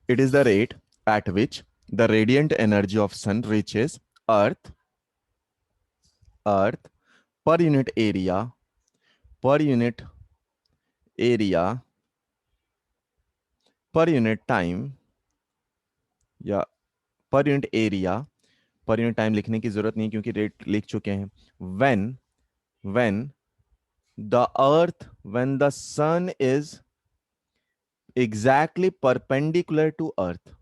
It is the rate at which the radiant energy of sun reaches earth earth per unit area per unit area per unit time या पर unit area पर unit time लिखने की जरूरत नहीं क्योंकि rate लिख चुके हैं। When when the earth when the sun is exactly perpendicular to earth.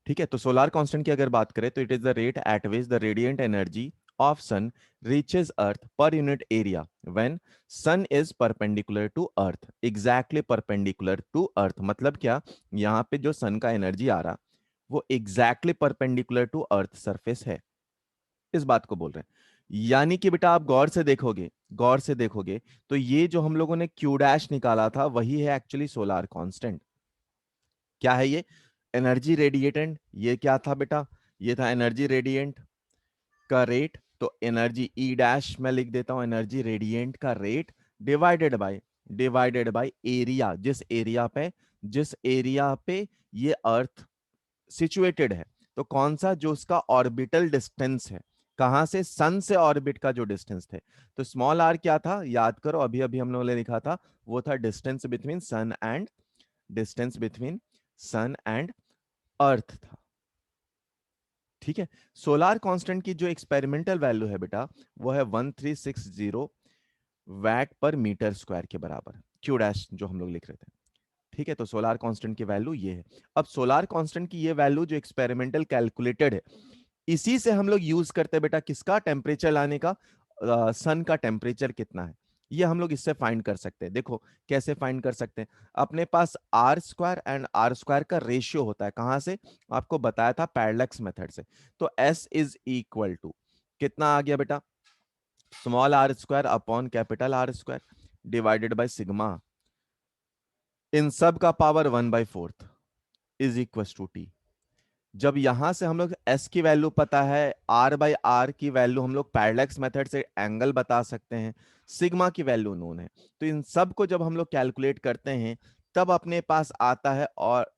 ठीक है, तो सोलार कांस्टेंट की अगर बात करें तो it is the rate at which the radiant energy of sun reaches earth per unit area when sun is perpendicular to earth, exactly perpendicular to earth. मतलब क्या, यहाँ पे जो सन का एनर्जी आ रहा वो exactly perpendicular to earth surface है, इस बात को बोल रहे हैं। यानी कि बेटा आप गौर से देखोगे तो ये जो हम लोगों ने क्यू डैश निकाला था वही है एक्चुअली सोलार कांस्टेंट। क्या है ये? एनर्जी रेडिएटेंट। ये क्या था बेटा? ये था एनर्जी रेडिएंट का रेट। तो एनर्जी ई डैश मैं लिख देता हूं, एनर्जी रेडिएंट का रेट डिवाइडेड बाय एरिया, जिस एरिया पे ये अर्थ सिचुएटेड है। तो कौन सा? जो उसका ऑर्बिटल डिस्टेंस है, कहां से? सन से ऑर्बिट का जो डिस्टेंस थे। तो स्मॉल आर क्या था? याद करो, अभी अभी हम लोगों ने लिखा था, वो था distance between sun and earth था। ठीक है, सोलार कांस्टेंट की जो एक्सपेरिमेंटल वैल्यू है बेटा वो है 1360 वैट पर मीटर स्क्वायर के बराबर, क्यू डैश जो हम लोग लिख रहे थे। ठीक है, तो सोलार कांस्टेंट की वैल्यू ये है। अब सोलार कांस्टेंट की ये वैल्यू जो एक्सपेरिमेंटल कैलकुलेटेड है, इसी से हम लोग यूज करते हैं बेटा किसका? टेम्परेचर लाने का। सन का टेम्परेचर कितना है ये हम लोग इससे फाइंड कर सकते हैं। देखो कैसे फाइंड कर सकते हैं। अपने पास R square and R square का रेशियो होता है, कहां से? आपको बताया था पैरेलैक्स मेथड से। तो एस इज इक्वल टू कितना आ गया बेटा? Small R square upon capital R square divided by sigma, इन सब का power 1/4 is equal to T. जब यहां से हम लोग एस की वैल्यू पता है, आर बाई आर की वैल्यू हम लोग पैरेलैक्स मेथड से एंगल बता सकते हैं, सिग्मा की वैल्यू नोन है। तो इन सब को जब हम लोग कैलकुलेट करते हैं तब अपने पास आता है और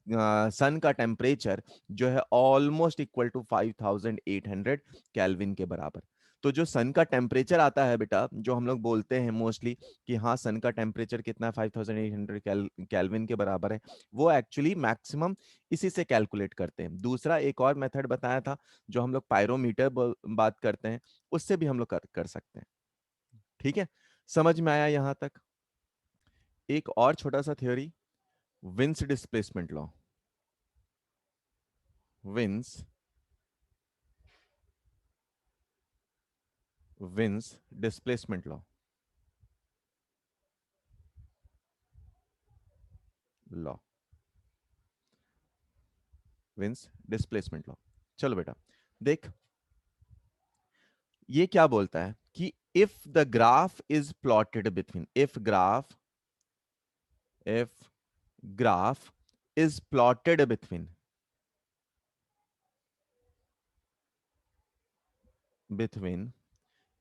सन का टेम्परेचर जो है ऑलमोस्ट इक्वल टू 5800 केल्विन के बराबर। तो जो सन का टेम्परेचर आता है बेटा, जो हम लोग बोलते हैं मोस्टली कि हाँ सन का टेम्परेचर कितना है, 5800 केल्विन के बराबर है, वो एक्चुअली मैक्सिमम इसी से कैलकुलेट करते हैं। दूसरा एक और मेथड बताया था जो हम लोग पायरोमीटर बात करते हैं, उससे भी हम लोग कर सकते हैं। ठीक है, समझ में आया यहां तक? एक और छोटा सा theory, Wien's displacement law. Wien's Wien's displacement law Wien's displacement law. चलो बेटा देख, ये क्या बोलता है कि if the graph is plotted between if graph is plotted between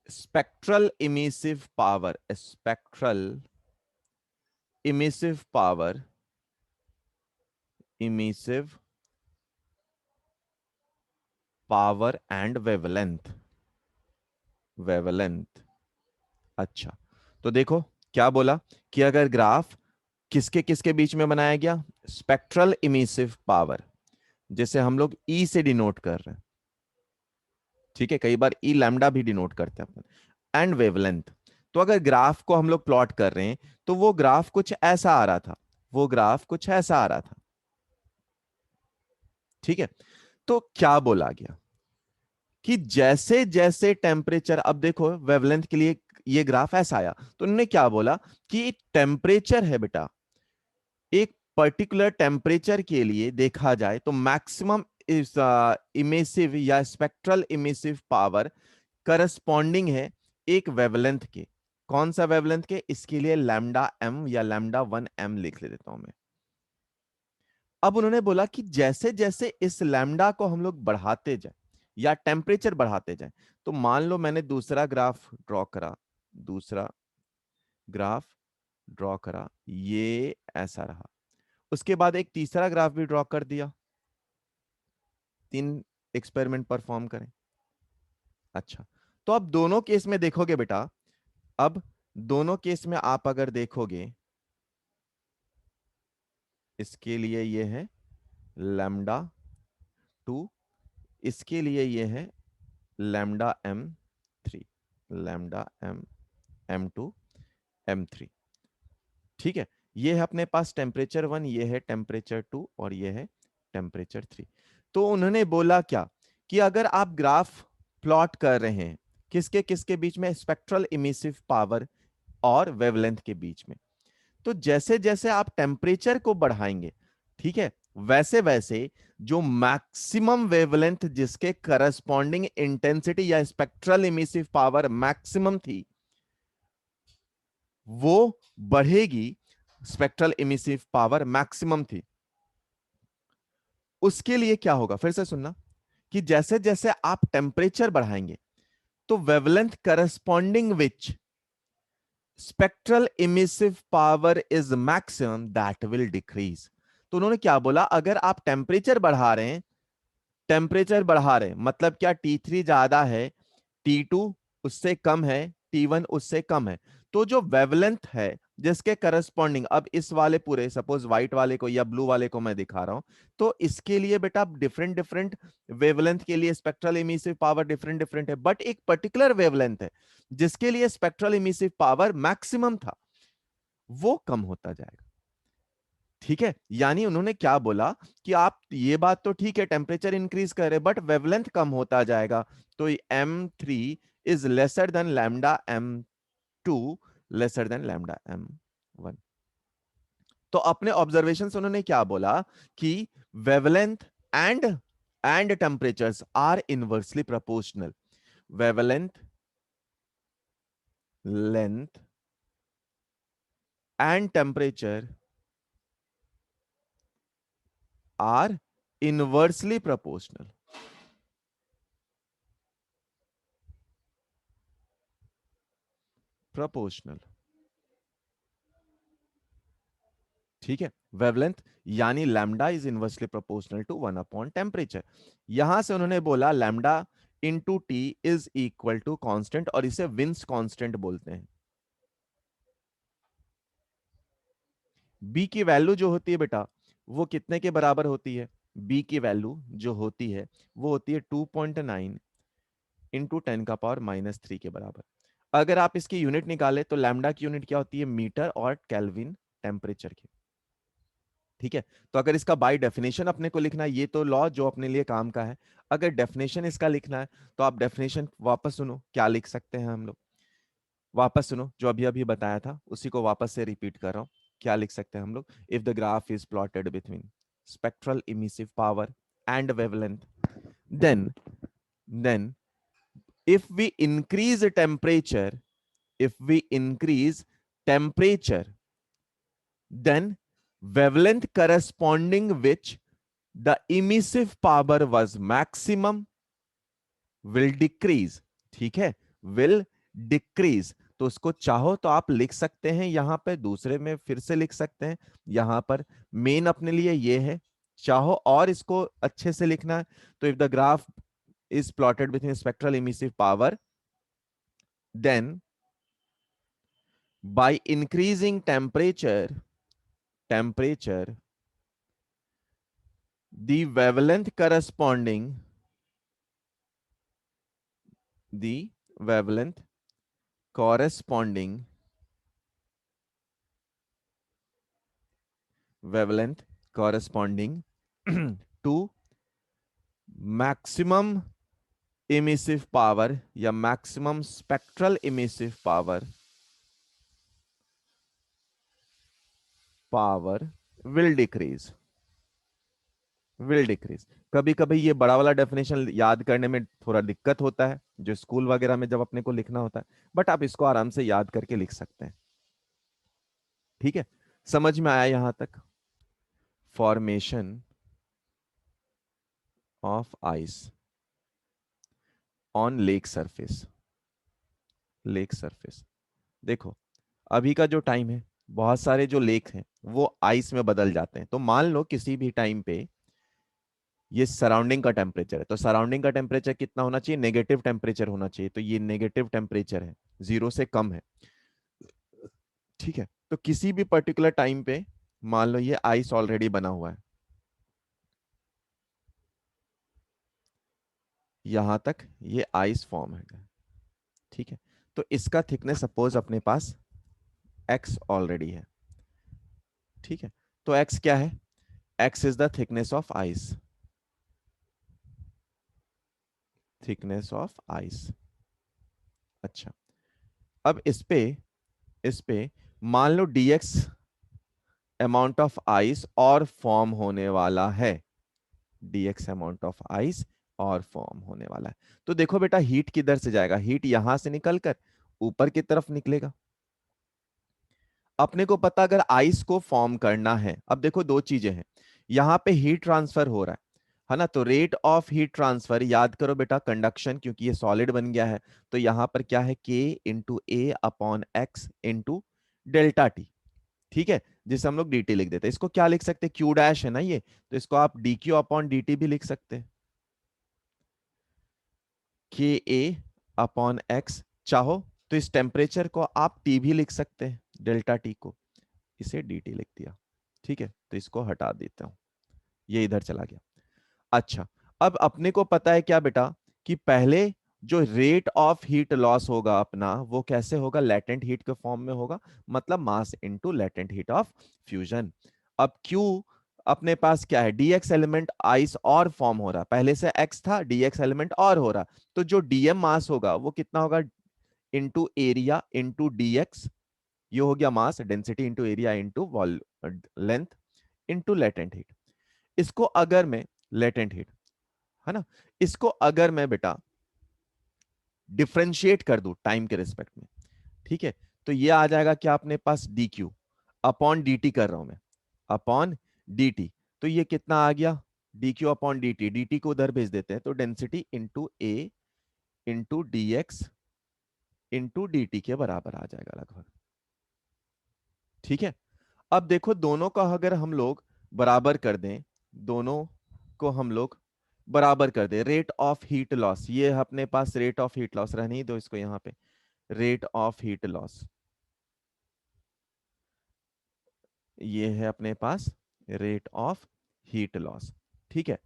spectral emissive power and wavelength। अच्छा, तो देखो क्या बोला कि अगर ग्राफ किसके किसके बीच में बनाया गया? स्पेक्ट्रल इमिसिव पावर, जिसे हम लोग ई से डिनोट कर रहे हैं। ठीक है, कई बार ई लैम्डा भी डिनोट करते हैं अपन, एंड वेवलेंथ। तो अगर ग्राफ को हम लोग प्लॉट कर रहे हैं तो वो ग्राफ कुछ ऐसा आ रहा था, ठीक है। तो क्या बोला गया कि जैसे जैसे टेम्परेचर, अब देखो वेवलेंथ के लिए ये ग्राफ ऐसा आया, तो उन्होंने क्या बोला कि टेम्परेचर है बेटा, एक पर्टिकुलर टेम्परेचर के लिए देखा जाए तो मैक्सिमम इस इमेसिव या स्पेक्ट्रल इमेसिव पावर करस्पॉन्डिंग है एक वेवलेंथ के। कौन सा वेवलेंथ के? इसके लिए लैम्डा एम या लैम्डा 1 एम लिख ले देता हूं मैं। अब उन्होंने बोला कि जैसे जैसे इस लैम्डा को हम लोग बढ़ाते जाए या टेम्परेचर बढ़ाते जाए, तो मान लो मैंने दूसरा ग्राफ ड्रॉ करा, ये ऐसा रहा। उसके बाद एक तीसरा ग्राफ भी ड्रॉ कर दिया, 3 एक्सपेरिमेंट परफॉर्म करें। अच्छा, तो अब दोनों केस में देखोगे बेटा, अब दोनों केस में आप अगर देखोगे, इसके लिए ये है λ2, इसके लिए ये है λm3, λm m2 m3। ठीक है, ये है अपने पास टेम्परेचर 1, ये है टेम्परेचर 2 और ये है टेम्परेचर 3। तो उन्होंने बोला क्या कि अगर आप ग्राफ प्लॉट कर रहे हैं किसके किसके बीच में, स्पेक्ट्रल इमिसिव पावर और वेवलेंथ के बीच में, तो जैसे जैसे आप टेम्परेचर को बढ़ाएंगे, ठीक है, वैसे वैसे जो मैक्सिमम वेवलेंथ जिसके करस्पॉन्डिंग इंटेंसिटी या स्पेक्ट्रल इमिसिव पावर मैक्सिमम थी वो बढ़ेगी, स्पेक्ट्रल इमिसिव पावर मैक्सिमम थी। उसके लिए क्या होगा, फिर से सुनना, कि जैसे जैसे आप टेम्परेचर बढ़ाएंगे तो wavelength corresponding which spectral emissive power is maximum that will decrease. तो उन्होंने क्या बोला, अगर आप टेम्परेचर बढ़ा रहे हैं, टेम्परेचर बढ़ा रहे हैं मतलब क्या, T3 ज्यादा है, T2 उससे कम है, T1 उससे कम है, तो जो वेवलेंथ है जिसके करस्पॉन्डिंग, अब इस वाले पूरे सपोज व्हाइट वाले को या ब्लू वाले को मैं दिखा रहा हूं, तो इसके लिए बेटा डिफरेंट डिफरेंट वेवलेंथ के लिए spectral emissive power different different है, बट एक पर्टिकुलर वेवलेंथ है जिसके लिए स्पेक्ट्रल इमिसिव पावर मैक्सिमम था, वो कम होता जाएगा। ठीक है, यानी उन्होंने क्या बोला कि आप ये बात तो ठीक है टेम्परेचर इंक्रीज कर रहे बट वेवलेंथ कम होता जाएगा, तो m3 is lesser than lambda m2 lesser than lambda m1। तो अपने ऑब्जर्वेशन से उन्होंने क्या बोला कि wavelength and temperatures are inversely proportional, wavelength, length and temperature are inversely proportional. Proportional, ठीक है, वेवलेंथ यानी lambda is inversely proportional to 1 upon temperature. यहां से उन्होंने बोला lambda into T is equal to constant, और इसे विंस कांस्टेंट बोलते हैं। बी की वैल्यू जो होती है बेटा वो कितने के बराबर होती है, बी की वैल्यू जो होती है वो होती है 2.9 इंटू 10⁻³ के बराबर। अगर आप इसकी यूनिट निकाले तो लैम्डा की यूनिट क्या होती है, मीटर और केल्विन टेम्परेचर की। ठीक है, तो अगर इसका बाय डेफिनेशन अपने को लिखना है, ये तो लॉ जो अपने लिए काम का है, अगर डेफिनेशन इसका लिखना है तो आप डेफिनेशन वापस सुनो, क्या लिख सकते हैं हम लोग, वापस सुनो जो अभी अभी बताया था उसी को वापस से रिपीट कर रहा हूं। क्या लिख सकते हैं हम लोग, if the graph is plotted between spectral emissive power and wavelength, then then if we increase temperature, if we increase temperature, then wavelength corresponding which the emissive power was maximum will decrease। ठीक है, will decrease, तो उसको चाहो तो आप लिख सकते हैं यहां पे, दूसरे में फिर से लिख सकते हैं, यहां पर मेन अपने लिए ये है, चाहो और इसको अच्छे से लिखना है तो if the graph is plotted between spectral emissive power, then by increasing temperature the wavelength corresponding, the wavelength corresponding, wavelength corresponding to maximum emissive power या maximum spectral emissive power will decrease, will decrease। कभी कभी ये बड़ा वाला definition याद करने में थोड़ा दिक्कत होता है जो स्कूल वगैरह में जब अपने को लिखना होता है, बट आप इसको आराम से याद करके लिख सकते हैं। ठीक है, समझ में आया यहां तक, formation of ice on lake surface, lake surface. देखो अभी का जो टाइम है बहुत सारे जो लेक हैं वो आइस में बदल जाते हैं। तो मान लो किसी भी टाइम पे ये सराउंडिंग का टेम्परेचर है, तो सराउंडिंग का टेम्परेचर कितना होना चाहिए, नेगेटिव टेम्परेचर होना चाहिए, तो ये नेगेटिव टेम्परेचर है, 0 से कम है। ठीक है, तो किसी भी पर्टिकुलर टाइम पे मान लो ये आइस ऑलरेडी बना हुआ है, यहां तक ये आइस फॉर्म है। ठीक है, तो इसका थिकनेस सपोज अपने पास एक्स ऑलरेडी है। ठीक है, तो एक्स क्या है, x is the thickness of ice, thickness of ice. अच्छा, अब इस पे मान लो dx अमाउंट ऑफ आइस और फॉर्म होने वाला है, dx अमाउंट ऑफ आइस और फॉर्म होने वाला है। तो देखो बेटा हीट किधर से जाएगा, हीट यहां से निकलकर ऊपर की तरफ निकलेगा। अपने को पता अगर आइस को फॉर्म करना है, अब देखो दो चीजें हैं, यहां पे हीट ट्रांसफर हो रहा है ना, तो रेट ऑफ हीट ट्रांसफर याद करो बेटा, कंडक्शन क्योंकि ये सॉलिड बन गया है, तो यहां पर क्या है, K into A upon x into delta T. ठीक है, जिसे हम लोग dt लिख देते हैं, इसको क्या लिख सकते हैं, क्यू डैश है ना ये, तो इसको आप dq अपॉन dt भी लिख सकते हैं, के ए अपॉन एक्स। चाहो तो इस टेम्परेचर को आप t भी लिख सकते हैं, डेल्टा टी को, इसे dt लिख दिया। ठीक है, तो इसको हटा देता हूं, ये इधर चला गया। अच्छा, अब अपने को पता है क्या बेटा, कि पहले जो रेट ऑफ हीट लॉस होगा अपना, वो कैसे होगा, लेटेंट हीट के फॉर्म में होगा, मतलब mass into latent heat of fusion. अब Q अपने पास क्या है, dx एलिमेंट आइस और फॉर्म हो रहा, पहले से x था, dx एलिमेंट और हो रहा, तो जो dm मास होगा वो कितना होगा, इनटू एरिया इनटू dx, ये हो गया mass, density into area into wall length into latent heat. इसको अगर मैं लेटेंट हीट है ना, इसको अगर मैं बेटा डिफरेंशिएट कर दूं टाइम के रिस्पेक्ट में, ठीक है, तो ये आ जाएगा क्या अपने पास, D Q upon D T कर रहा हूं मैं, अपॉन डी टी, तो ये कितना आ गया, D Q upon D T, D T को उधर भेज देते हैं, तो density into A into D x into D T के बराबर आ जाएगा लगभग। ठीक है, अब देखो दोनों का अगर हम लोग बराबर कर दें, दोनों को हम लोग बराबर कर दें, रेट ऑफ हीट लॉस, ये अपने पास रेट ऑफ हीट लॉस रहने ही दो इसको यहां पे, रेट ऑफ हीट लॉस, ये है अपने पास रेट ऑफ हीट लॉस। ठीक है,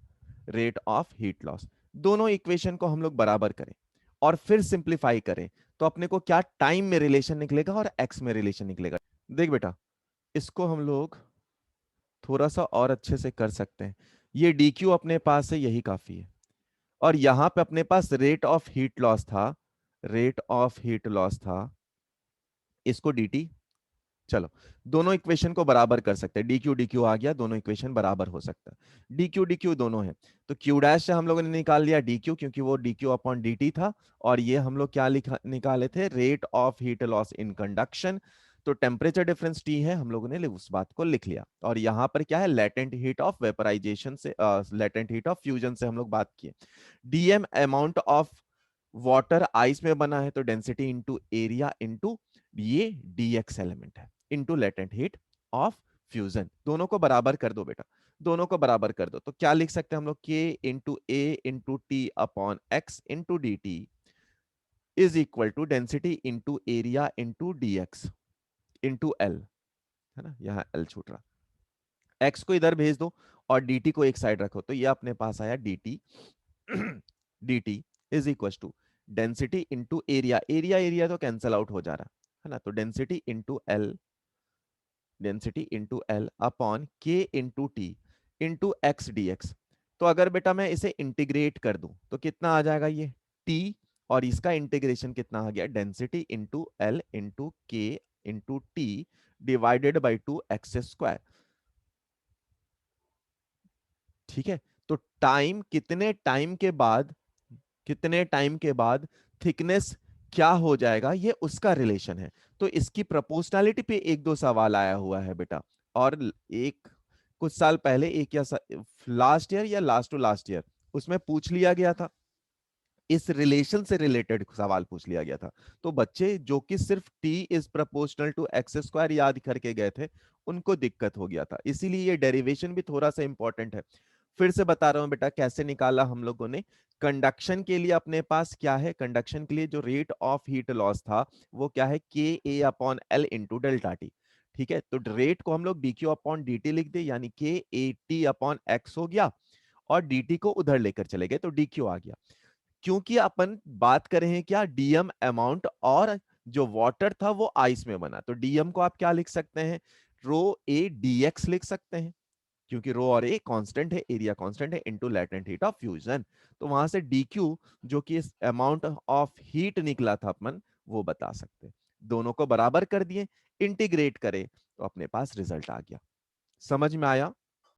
रेट ऑफ हीट लॉस, दोनों इक्वेशन को हम लोग बराबर करें और फिर सिंप्लीफाई करें, तो अपने को क्या टाइम में रिलेशन निकलेगा और एक्स में रिलेशन निकलेगा। देख बेटा, इसको हम लोग थोड़ा सा और अच्छे से कर सकते हैं, ये डी क्यू अपने पास है, यही काफी है, और यहां पे अपने पास रेट ऑफ हीट लॉस था, रेट ऑफ हीट लॉस था, इसको dt, चलो दोनों इक्वेशन को बराबर कर सकते हैं, डी क्यू आ गया, दोनों इक्वेशन बराबर हो सकता है, डी क्यू दोनों है, तो क्यू डैश से हम लोगों ने निकाल लिया डी क्यू, क्योंकि वो D Q upon D T था, और ये हम लोग क्या लिखा निकाले थे, rate of heat loss in conduction, तो टेम्परेचर डिफरेंस टी है, हम लोगों ने उस बात को लिख लिया, और यहां पर क्या है, लेटेंट हीट ऑफ वेपराइजेशन से, लेटेंट हीट ऑफ फ्यूजन से हम लोग बात किए, DM amount of water ice में बना है, तो डेंसिटी इंटू एरिया इंटू ये dx एलिमेंट है into latent heat of fusion, दोनों को बराबर कर दो बेटा, दोनों को बराबर कर दो, तो क्या लिख सकते हैं हम लोग, k into A into T upon x into D T is equal to density into area into D x into L, है ना, यहाँ एल छूट रहा, एक्स को इधर भेज दो और dt को एक साइड रखो, तो ये अपने पास आया dt, dt is equal to density into area, area area तो कैंसल आउट हो जा रहा है ना, तो density into L, density into L upon K into T into X D X, तो अगर बेटा मैं इसे इंटीग्रेट कर दूं तो कितना आ जाएगा ये टी, और इसका इंटीग्रेशन कितना आ गया, डेंसिटी इंटू एल इंटू के into T divided by two x square. ठीक है, तो टाइम कितने टाइम के बाद, कितने टाइम के बाद थिकनेस क्या हो जाएगा, ये उसका रिलेशन है, तो इसकी प्रोपोर्शनैलिटी पे एक दो सवाल आया हुआ है बेटा, और एक कुछ साल पहले एक या लास्ट ईयर या लास्ट टू लास्ट ईयर उसमें पूछ लिया गया था, इस रिलेशन से रिलेटेड सवाल पूछ लिया गया था। तो बच्चे जो कि सिर्फ t is proportional to x square याद करके गए थे, उनको दिक्कत हो गया था। इसीलिए ये डेरिवेशन भी थोड़ा सा इंपॉर्टेंट है। फिर से बता रहा हूं बेटा, कैसे निकाला हम लोगों ने। कंडक्शन के लिए अपने पास क्या है, कंडक्शन के लिए जो रेट ऑफ हीट लॉस था वो क्या है, K A upon L into delta T. ठीक है, तो रेट को हम लोग D Q upon D T लिख दे, यानी के ए टी अपॉन एक्स हो गया, और डी टी को उधर लेकर चले गए तो डी क्यू आ गया। क्योंकि अपन बात कर रहे हैं क्या, डीएम अमाउंट, और जो वाटर था वो आइस में बना, तो डीएम को आप क्या लिख सकते हैं, रो ए डीएक्स लिख सकते हैं, क्योंकि रो और ए कांस्टेंट है, एरिया कांस्टेंट है, into latent heat of fusion. तो वहां से डी क्यू जो कि इस अमाउंट ऑफ हीट निकला था अपन, वो बता सकते हैं। दोनों को बराबर कर दिए, इंटीग्रेट करें तो अपने पास रिजल्ट आ गया। समझ में आया?